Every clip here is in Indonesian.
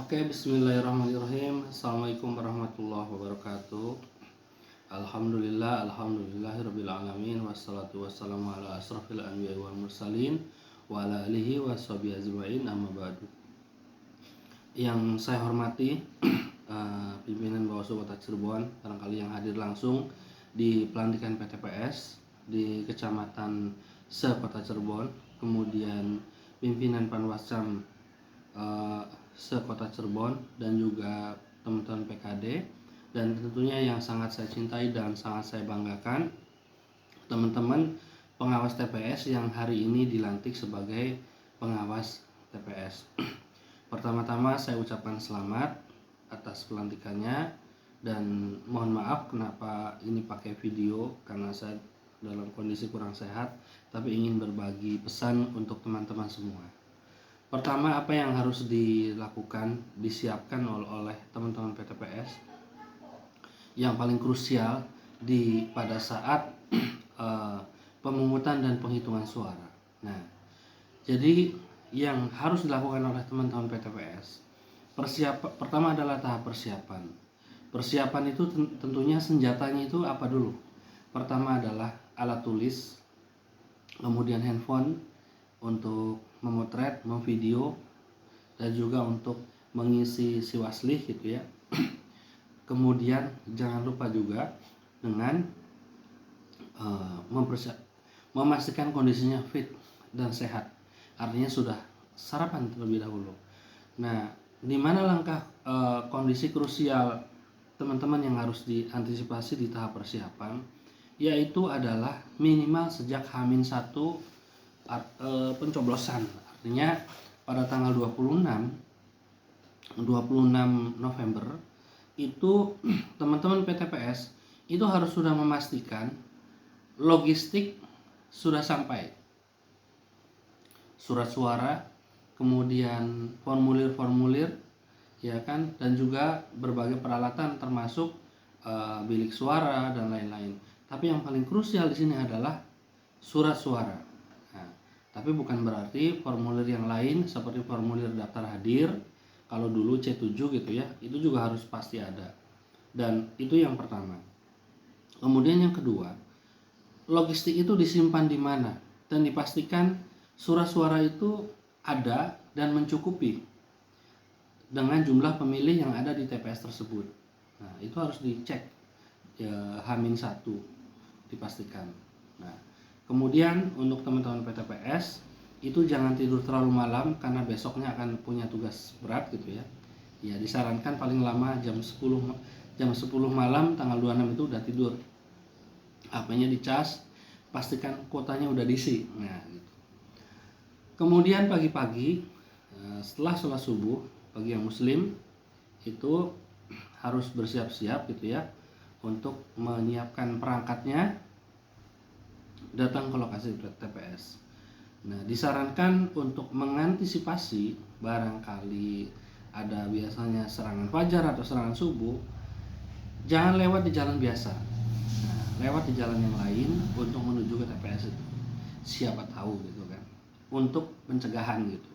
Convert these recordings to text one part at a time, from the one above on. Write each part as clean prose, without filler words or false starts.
Oke, bismillahirrahmanirrahim. Assalamualaikum warahmatullahi wabarakatuh. Alhamdulillahirabbil alamin, wassalatu wassalamu ala asrofil anbiya'i wal mursalin wa ala alihi washabihi ajmain, amma ba'du. Yang saya hormati pimpinan Bawaslu Kota Cirebon, barangkali yang hadir langsung di pelantikan PTPS di Kecamatan Kota Cirebon, kemudian pimpinan Panwascam Kota Cirebon, dan juga teman-teman PKD, dan tentunya yang sangat saya cintai dan sangat saya banggakan, teman-teman pengawas TPS yang hari ini dilantik sebagai pengawas TPS. Pertama-tama saya ucapkan selamat atas pelantikannya, dan mohon maaf kenapa ini pakai video, karena saya dalam kondisi kurang sehat, tapi ingin berbagi pesan untuk teman-teman semua. Pertama, apa yang harus dilakukan, disiapkan oleh teman-teman PTPS yang paling krusial pada saat pemungutan dan penghitungan suara. Nah, jadi yang harus dilakukan oleh teman-teman PTPS, pertama adalah tahap persiapan. Persiapan itu tentunya senjatanya itu apa dulu? Pertama adalah alat tulis, kemudian handphone untuk memotret, memvideo, dan juga untuk mengisi siwaslih gitu ya. Kemudian jangan lupa juga dengan memastikan kondisinya fit dan sehat, artinya sudah sarapan terlebih dahulu. Nah, di mana langkah kondisi krusial teman-teman yang harus diantisipasi di tahap persiapan, yaitu adalah minimal sejak H-1 pencoblosan, artinya pada tanggal 26 November itu teman-teman PTPS itu harus sudah memastikan logistik sudah sampai, surat suara, kemudian formulir-formulir ya kan, dan juga berbagai peralatan termasuk bilik suara dan lain-lain. Tapi yang paling krusial di sini adalah surat suara. Tapi bukan berarti formulir yang lain seperti formulir daftar hadir, kalau dulu C7 gitu ya, itu juga harus pasti ada. Dan itu yang pertama. Kemudian yang kedua, logistik itu disimpan di mana, dan dipastikan surat suara itu ada dan mencukupi dengan jumlah pemilih yang ada di TPS tersebut. Nah, itu harus dicek ya, H-1 dipastikan. Nah, kemudian untuk teman-teman PTPS itu jangan tidur terlalu malam, karena besoknya akan punya tugas berat gitu ya. Ya, disarankan paling lama jam 10 malam tanggal 26 itu udah tidur. HP-nya dicas, pastikan kuotanya udah diisi. Nah, gitu. Kemudian pagi-pagi setelah sholat subuh bagi yang muslim itu harus bersiap-siap gitu ya untuk menyiapkan perangkatnya datang ke lokasi TPS. Nah, disarankan untuk mengantisipasi barangkali ada biasanya serangan fajar atau serangan subuh, jangan lewat di jalan biasa. Nah, lewat di jalan yang lain untuk menuju ke TPS itu. Siapa tahu gitu kan. Untuk pencegahan gitu.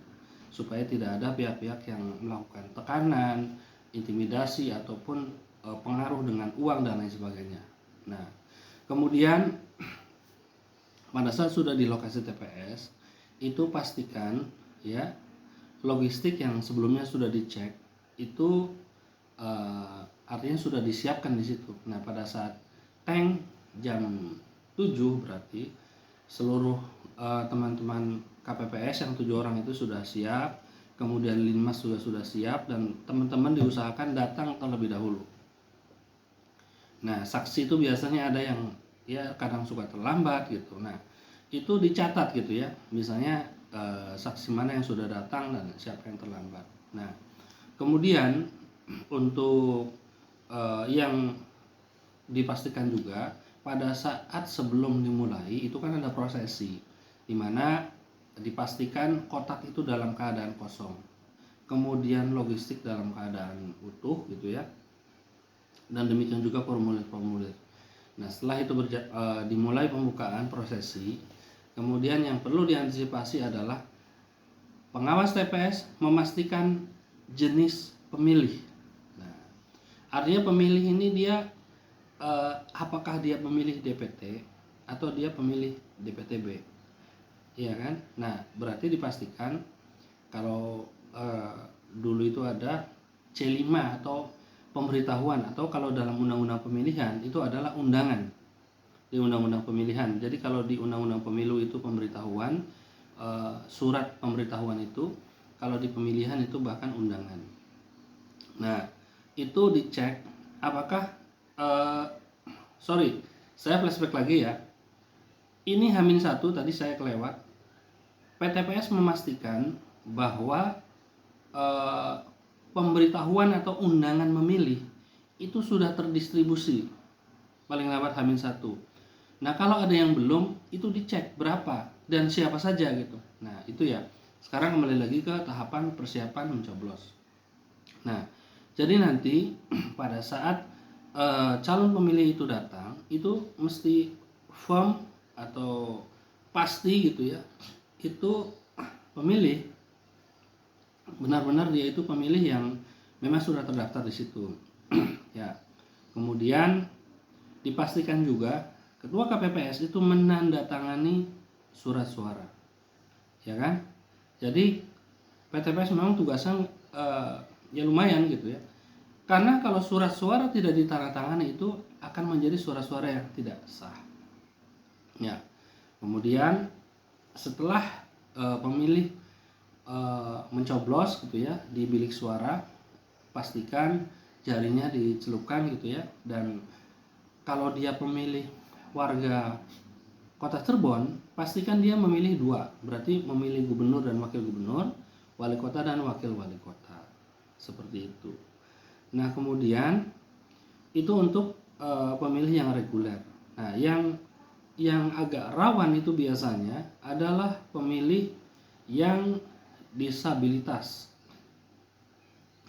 Supaya tidak ada pihak-pihak yang melakukan tekanan, intimidasi ataupun pengaruh dengan uang dan lain sebagainya. Nah, kemudian pada saat sudah di lokasi TPS itu pastikan ya logistik yang sebelumnya sudah dicek itu artinya sudah disiapkan di situ. Nah, pada saat tank jam 7 berarti seluruh teman-teman KPPS yang 7 orang itu sudah siap, kemudian Linmas juga sudah siap, dan teman-teman diusahakan datang terlebih dahulu. Nah, saksi itu biasanya ada yang ya kadang suka terlambat gitu. Nah, itu dicatat gitu ya, misalnya saksi mana yang sudah datang dan siapa yang terlambat. Nah, kemudian untuk yang dipastikan juga pada saat sebelum dimulai itu kan ada prosesi, dimana dipastikan kotak itu dalam keadaan kosong, kemudian logistik dalam keadaan utuh gitu ya, dan demikian juga formulir-formulir. Nah, setelah itu dimulai pembukaan prosesi, kemudian yang perlu diantisipasi adalah pengawas TPS memastikan jenis pemilih. Nah, artinya pemilih ini dia apakah dia pemilih DPT atau dia pemilih DPTB, iya kan? Nah, berarti dipastikan kalau dulu itu ada C5 atau pemberitahuan, atau kalau dalam undang-undang pemilihan itu adalah undangan di undang-undang pemilihan. Jadi kalau di undang-undang pemilu itu pemberitahuan, surat pemberitahuan itu, kalau di pemilihan itu bahkan undangan. Nah, itu dicek apakah saya flashback lagi ya. Ini H-1 tadi saya kelewat. PTPS memastikan bahwa pemberitahuan atau undangan memilih itu sudah terdistribusi paling lambat H-1. Nah, kalau ada yang belum, itu dicek berapa dan siapa saja gitu. Nah, itu ya. Sekarang kembali lagi ke tahapan persiapan mencoblos. Nah, jadi nanti pada saat calon pemilih itu datang, itu mesti firm atau pasti gitu ya. Itu pemilih benar-benar dia itu pemilih yang memang sudah terdaftar di situ. Ya. Kemudian dipastikan juga Ketua KPPS itu menandatangani surat suara, ya kan? Jadi PTPS memang tugasnya ya lumayan gitu ya. Karena kalau surat suara tidak ditandatangani itu akan menjadi surat suara yang tidak sah. Ya. Kemudian setelah pemilih mencoblos gitu ya di bilik suara, pastikan jarinya dicelupkan gitu ya. Dan kalau dia pemilih warga Kota Cirebon, pastikan dia memilih 2, berarti memilih gubernur dan wakil gubernur, wali kota dan wakil wali kota, seperti itu. Nah, kemudian itu untuk pemilih yang reguler. Nah, yang agak rawan itu biasanya adalah pemilih yang disabilitas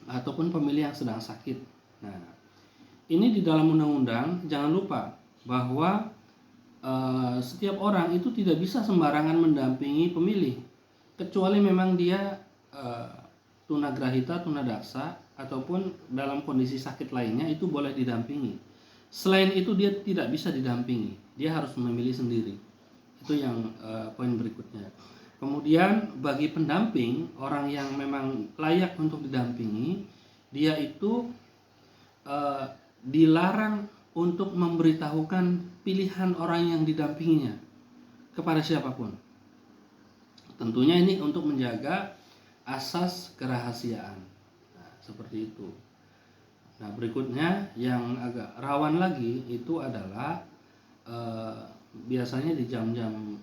ataupun pemilih yang sedang sakit. Nah, ini di dalam undang-undang jangan lupa bahwa setiap orang itu tidak bisa sembarangan mendampingi pemilih, kecuali memang dia tunagrahita, tunadaksa, ataupun dalam kondisi sakit lainnya itu boleh didampingi. Selain itu dia tidak bisa didampingi, dia harus memilih sendiri. Itu yang poin berikutnya. Kemudian bagi pendamping, orang yang memang layak untuk didampingi, dia itu dilarang untuk memberitahukan pilihan orang yang didampinginya kepada siapapun. Tentunya ini untuk menjaga asas kerahasiaan. Nah, seperti itu. Nah, berikutnya yang agak rawan lagi itu adalah biasanya di jam-jam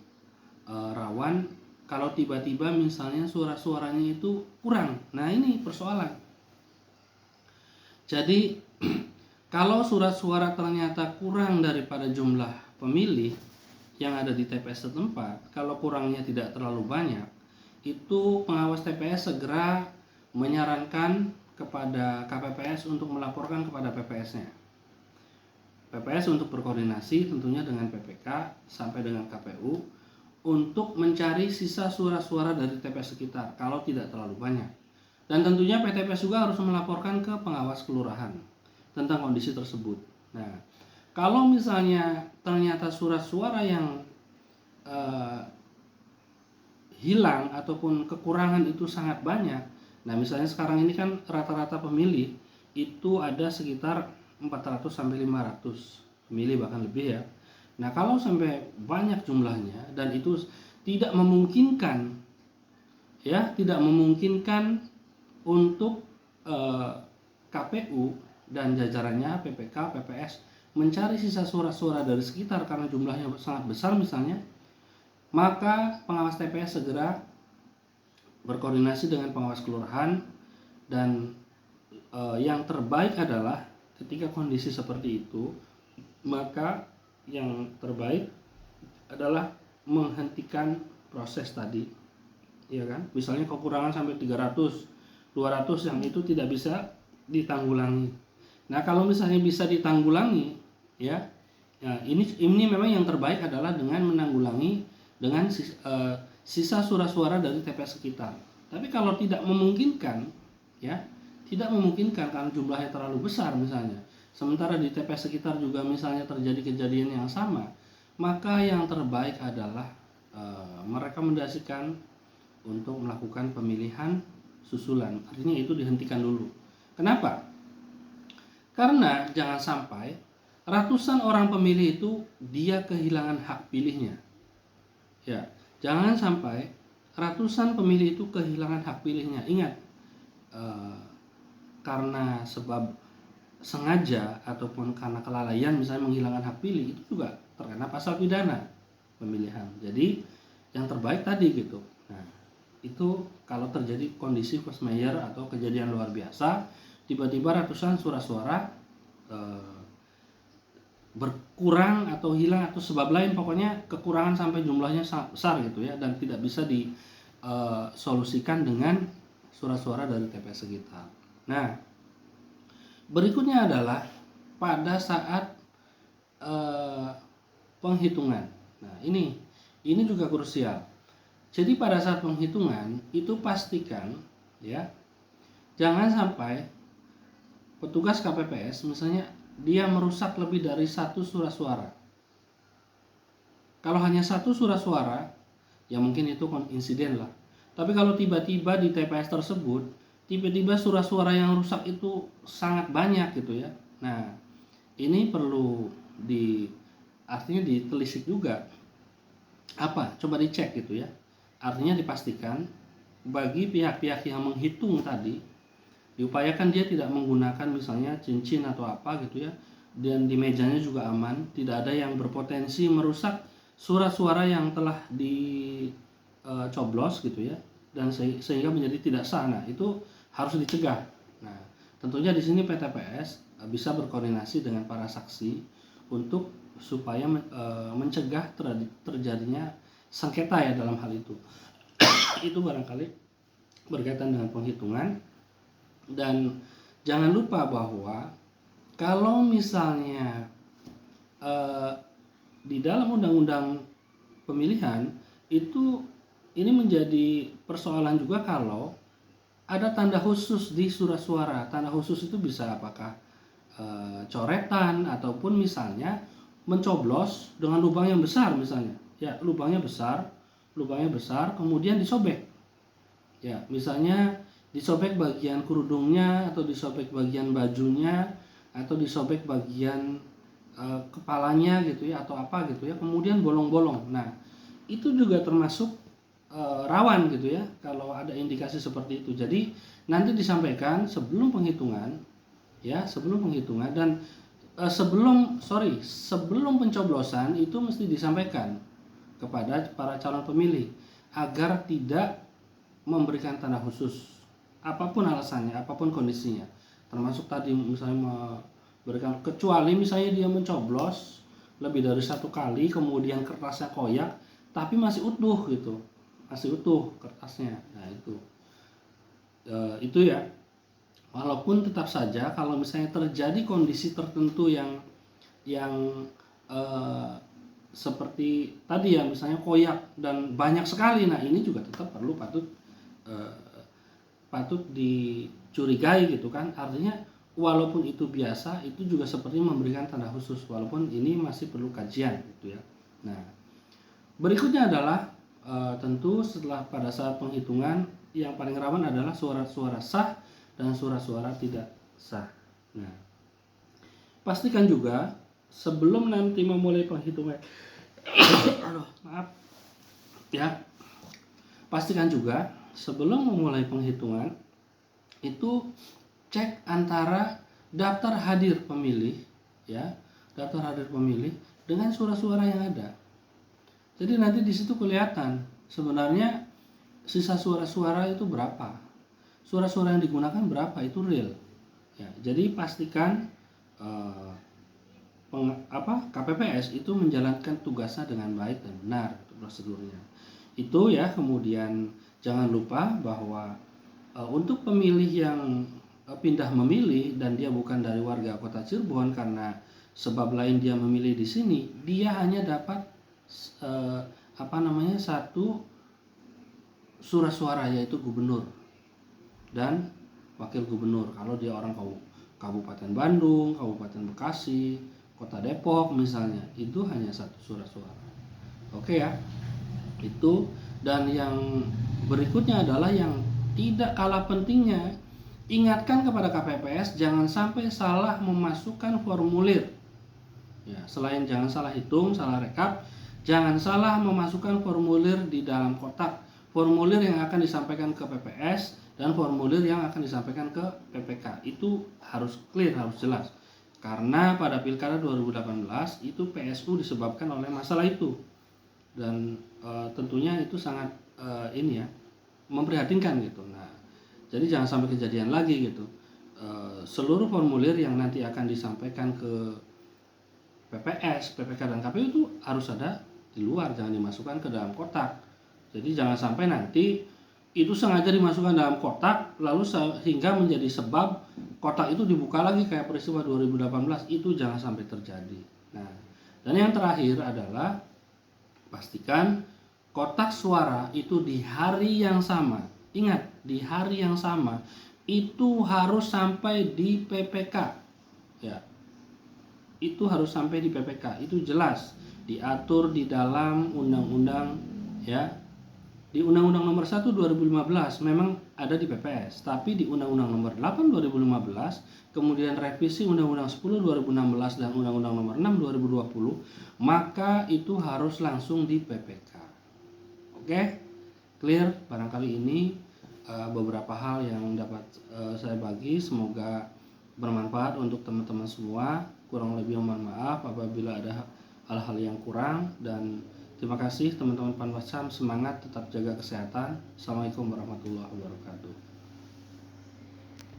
rawan, kalau tiba-tiba misalnya suara-suaranya itu kurang. Nah, ini persoalan. Jadi kalau surat suara ternyata kurang daripada jumlah pemilih yang ada di TPS setempat, kalau kurangnya tidak terlalu banyak, itu pengawas TPS segera menyarankan kepada KPPS untuk melaporkan kepada PPS-nya. PPS untuk berkoordinasi tentunya dengan PPK sampai dengan KPU untuk mencari sisa suara-suara dari TPS sekitar kalau tidak terlalu banyak. Dan tentunya PTPS juga harus melaporkan ke pengawas kelurahan tentang kondisi tersebut. Nah, kalau misalnya ternyata surat suara yang hilang ataupun kekurangan itu sangat banyak, nah misalnya sekarang ini kan rata-rata pemilih itu ada sekitar 400 sampai 500 pemilih, bahkan lebih ya. Nah, kalau sampai banyak jumlahnya dan itu tidak memungkinkan untuk KPU dan jajarannya PPK, PPS mencari sisa suara-suara dari sekitar karena jumlahnya sangat besar misalnya, maka pengawas TPS segera berkoordinasi dengan pengawas kelurahan. Dan yang terbaik adalah ketika kondisi seperti itu, maka yang terbaik adalah menghentikan proses tadi, ya kan? Misalnya kekurangan sampai 300, 200 yang itu tidak bisa ditanggulangi. Nah, kalau misalnya bisa ditanggulangi, ya ini memang yang terbaik adalah dengan menanggulangi dengan sisa surat suara dari TPS sekitar. Tapi kalau tidak memungkinkan, ya tidak memungkinkan karena jumlahnya terlalu besar misalnya. Sementara di TPS sekitar juga misalnya terjadi kejadian yang sama, maka yang terbaik adalah merekomendasikan untuk melakukan pemilihan susulan. Artinya itu dihentikan dulu. Kenapa? Karena jangan sampai ratusan orang pemilih itu dia kehilangan hak pilihnya. Ya, jangan sampai ratusan pemilih itu kehilangan hak pilihnya. Ingat, karena sebab sengaja ataupun karena kelalaian misalnya menghilangkan hak pilih, itu juga terkena pasal pidana pemilihan. Jadi yang terbaik tadi gitu. Nah, itu kalau terjadi kondisi force majeure atau kejadian luar biasa, tiba-tiba ratusan surat-suara berkurang atau hilang atau sebab lain, pokoknya kekurangan sampai jumlahnya sangat besar gitu ya, dan tidak bisa disolusikan dengan surat-suara dari TPS sekitar. Nah, berikutnya adalah pada saat penghitungan. Nah, ini juga krusial. Jadi pada saat penghitungan itu pastikan ya, jangan sampai petugas KPPS misalnya dia merusak lebih dari satu surat suara. Kalau hanya satu surat suara, ya mungkin itu insiden lah. Tapi kalau tiba-tiba di TPS tersebut, tiba-tiba surat suara yang rusak itu sangat banyak gitu ya. Nah, ini perlu artinya ditelisik juga. Apa? Coba dicek gitu ya. Artinya dipastikan bagi pihak-pihak yang menghitung tadi, diupayakan dia tidak menggunakan misalnya cincin atau apa gitu ya, dan di mejanya juga aman, tidak ada yang berpotensi merusak surat suara yang telah dicoblos gitu ya, dan sehingga menjadi tidak sah. Nah, itu harus dicegah. Nah, tentunya di sini PTPS bisa berkoordinasi dengan para saksi untuk supaya mencegah terjadinya sengketa ya dalam hal itu. Itu barangkali berkaitan dengan penghitungan. Dan jangan lupa bahwa kalau misalnya di dalam undang-undang pemilihan itu ini menjadi persoalan juga kalau ada tanda khusus di surat suara. Tanda khusus itu bisa apakah coretan ataupun misalnya mencoblos dengan lubang yang besar misalnya. Ya, lubangnya besar kemudian disobek. Ya, misalnya disobek bagian kerudungnya atau disobek bagian bajunya atau disobek bagian kepalanya gitu ya, atau apa gitu ya, kemudian bolong-bolong. Nah, itu juga termasuk rawan gitu ya kalau ada indikasi seperti itu. Jadi nanti disampaikan sebelum penghitungan ya, dan sebelum pencoblosan itu mesti disampaikan kepada para calon pemilih agar tidak memberikan tanda khusus apapun alasannya, apapun kondisinya, termasuk tadi misalnya memberikan, kecuali misalnya dia mencoblos lebih dari satu kali kemudian kertasnya koyak tapi masih utuh gitu, masih utuh kertasnya. Nah, itu ya, walaupun tetap saja kalau misalnya terjadi kondisi tertentu yang seperti tadi ya, misalnya koyak dan banyak sekali, nah ini juga tetap patut dicurigai gitu kan. Artinya walaupun itu biasa, itu juga seperti memberikan tanda khusus, walaupun ini masih perlu kajian gitu ya. Nah, berikutnya adalah tentu setelah pada saat penghitungan yang paling rawan adalah suara-suara sah dan suara-suara tidak sah. Nah, pastikan juga sebelum nanti memulai penghitungan maaf ya, pastikan juga sebelum memulai penghitungan itu cek antara daftar hadir pemilih ya, daftar hadir pemilih dengan suara-suara yang ada. Jadi nanti di situ kelihatan sebenarnya sisa suara-suara itu berapa, suara-suara yang digunakan berapa, itu real ya. Jadi pastikan KPPS itu menjalankan tugasnya dengan baik dan benar prosedurnya itu ya. Kemudian jangan lupa bahwa untuk pemilih yang pindah memilih dan dia bukan dari warga Kota Cirebon karena sebab lain dia memilih di sini, dia hanya dapat satu surat suara yaitu gubernur dan wakil gubernur. Kalau dia orang Kabupaten Bandung, Kabupaten Bekasi, Kota Depok misalnya, itu hanya satu surat suara. Oke ya, itu. Dan yang berikutnya adalah yang tidak kalah pentingnya, ingatkan kepada KPPS jangan sampai salah memasukkan formulir. Ya, selain jangan salah hitung, salah rekap, jangan salah memasukkan formulir di dalam kotak. Formulir yang akan disampaikan ke PPS dan formulir yang akan disampaikan ke PPK itu harus clear, harus jelas. Karena pada Pilkada 2018 itu PSU disebabkan oleh masalah itu. Dan tentunya itu sangat memprihatinkan gitu. Nah, jadi jangan sampai kejadian lagi gitu. Seluruh formulir yang nanti akan disampaikan ke PPS, PPK dan KPU itu harus ada di luar, jangan dimasukkan ke dalam kotak. Jadi jangan sampai nanti itu sengaja dimasukkan dalam kotak lalu sehingga menjadi sebab kotak itu dibuka lagi kayak peristiwa 2018, itu jangan sampai terjadi. Nah, dan yang terakhir adalah pastikan kotak suara itu di hari yang sama. Ingat, di hari yang sama itu harus sampai di PPK. Ya. Itu harus sampai di PPK. Itu jelas diatur di dalam undang-undang ya. Di Undang-Undang Nomor 1 2015 memang ada di PPS, tapi di Undang-Undang Nomor 8 2015, kemudian revisi Undang-Undang 10 2016 dan Undang-Undang Nomor 6 2020, maka itu harus langsung di PPK. Oke? Clear? Barangkali ini beberapa hal yang dapat saya bagi, semoga bermanfaat untuk teman-teman semua. Kurang lebih mohon maaf apabila ada hal-hal yang kurang, dan terima kasih teman-teman Panwascam, semangat, tetap jaga kesehatan. Assalamualaikum warahmatullahi wabarakatuh.